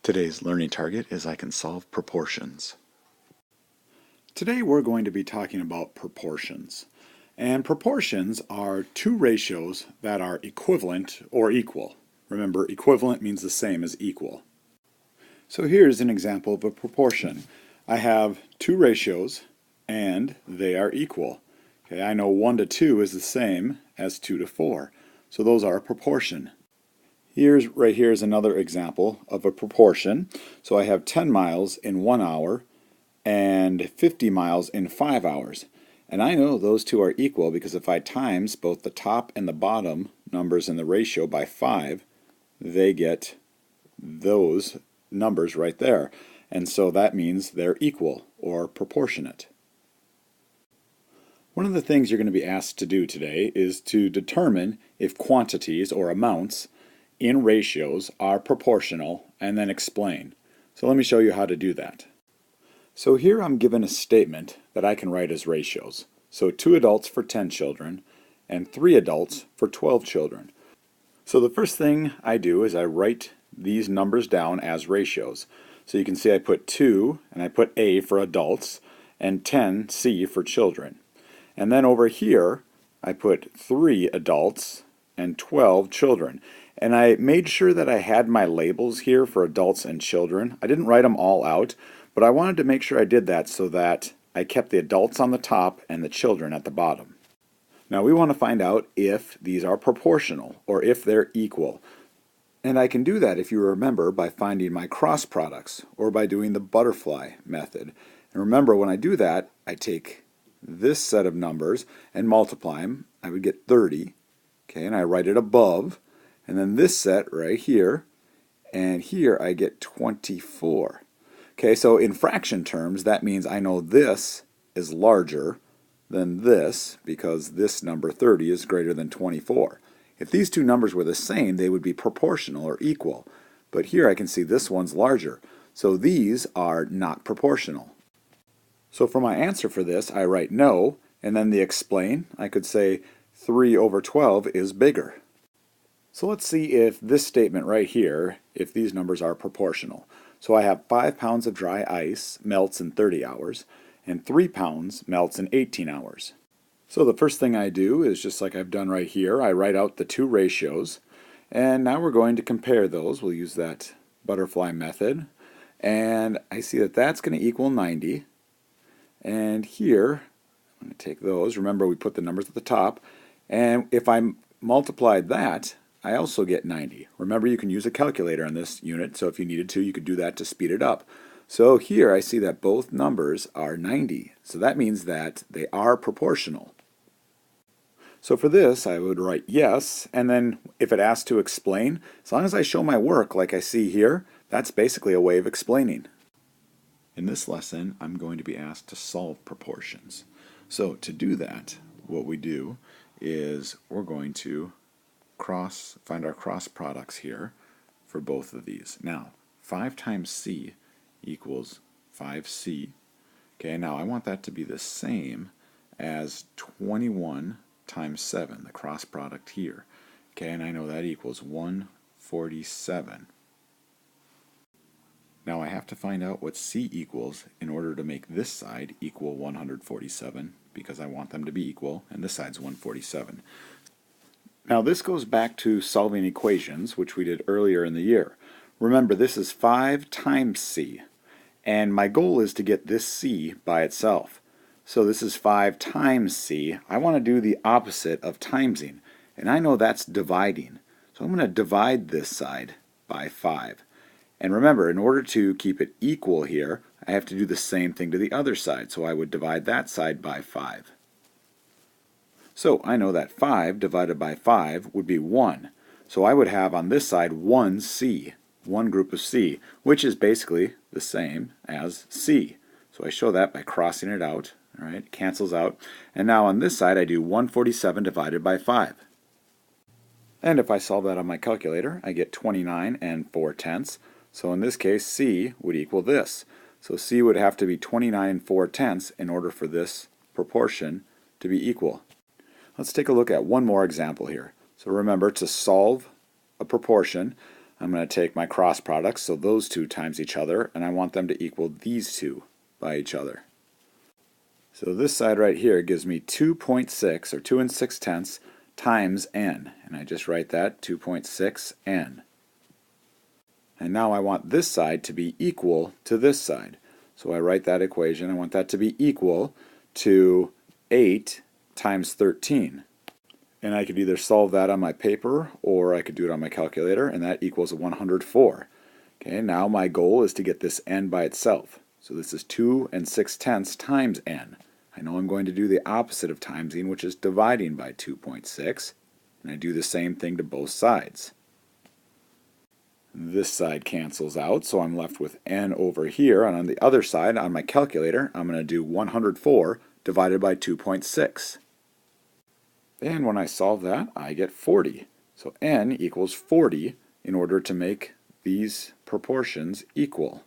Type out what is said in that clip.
Today's learning target is I can solve proportions. Today we're going to be talking about proportions. And proportions are two ratios that are equivalent or equal. Remember, equivalent means the same as equal. So here's an example of a proportion. I have two ratios and they are equal. Okay, I know 1 to 2 is the same as 2 to 4. So those are a proportion. Right here is another example of a proportion. So I have 10 miles in 1 hour and 50 miles in 5 hours. And I know those two are equal because if I times both the top and the bottom numbers in the ratio by 5, they get those numbers right there. And so that means they're equal or proportionate. One of the things you're going to be asked to do today is to determine if quantities or amounts in ratios are proportional and then explain. So let me show you how to do that. So here I'm given a statement that I can write as ratios. So 2 adults for 10 children and 3 adults for 12 children. So the first thing I do is I write these numbers down as ratios. So you can see I put 2 and I put A for adults and 10 C for children. And then over here I put 3 adults and 12 children. And I made sure that I had my labels here for adults and children. I didn't write them all out, but I wanted to make sure I did that so that I kept the adults on the top and the children at the bottom. Now we want to find out if these are proportional or if they're equal. And I can do that, if you remember, by finding my cross products or by doing the butterfly method. And remember, when I do that, I take this set of numbers and multiply them. I would get 30. Okay, and I write it above. And then this set right here, and here I get 24. Okay, so in fraction terms, that means I know this is larger than this because this number 30 is greater than 24. If these two numbers were the same, they would be proportional or equal. But here I can see this one's larger. So these are not proportional. So for my answer for this, I write no, and then the explain, I could say 3 over 12 is bigger. So let's see if this statement right here, if these numbers are proportional. So I have 5 pounds of dry ice melts in 30 hours, and 3 pounds melts in 18 hours. So the first thing I do is just like I've done right here, I write out the two ratios, and now we're going to compare those. We'll use that butterfly method, and I see that that's going to equal 90, and here, I'm going to take those. Remember, we put the numbers at the top, and if I multiplied that, I also get 90. Remember, you can use a calculator on this unit, so if you needed to, you could do that to speed it up. So here I see that both numbers are 90. So that means that they are proportional. So for this, I would write yes, and then if it asks to explain, as long as I show my work like I see here, that's basically a way of explaining. In this lesson, I'm going to be asked to solve proportions. So to do that, what we do is we're going to find our cross products here for both of these. Now, 5 times C equals 5C. Okay, now I want that to be the same as 21 times 7, the cross product here. Okay, and I know that equals 147. Now I have to find out what C equals in order to make this side equal 147 because I want them to be equal, and this side's 147. Now this goes back to solving equations, which we did earlier in the year. Remember, this is 5 times C, and my goal is to get this C by itself. So this is 5 times C. I want to do the opposite of timesing, and I know that's dividing. So I'm going to divide this side by 5. And remember, in order to keep it equal here, I have to do the same thing to the other side, so I would divide that side by 5. So I know that 5 divided by 5 would be 1. So I would have on this side 1C, one group of C, which is basically the same as C. So I show that by crossing it out. All right, it cancels out. And now on this side I do 147 divided by 5. And if I solve that on my calculator, I get 29 and 4/10. So in this case, C would equal this. So C would have to be 29 and 4/10 in order for this proportion to be equal. Let's take a look at one more example here. So remember, to solve a proportion, I'm going to take my cross products, so those two times each other, and I want them to equal these two by each other. So this side right here gives me 2.6, or 2 6/10 times n, and I just write that 2.6 n. And now I want this side to be equal to this side. So I write that equation. I want that to be equal to 8 times 13. And I could either solve that on my paper or I could do it on my calculator, and that equals 104. Okay, now my goal is to get this n by itself. So this is 2 6/10 times n. I know I'm going to do the opposite of timesing, which is dividing by 2.6, and I do the same thing to both sides. This side cancels out, so I'm left with n over here, and on the other side, on my calculator, I'm going to do 104 divided by 2.6. And when I solve that, I get 40. So n equals 40 in order to make these proportions equal.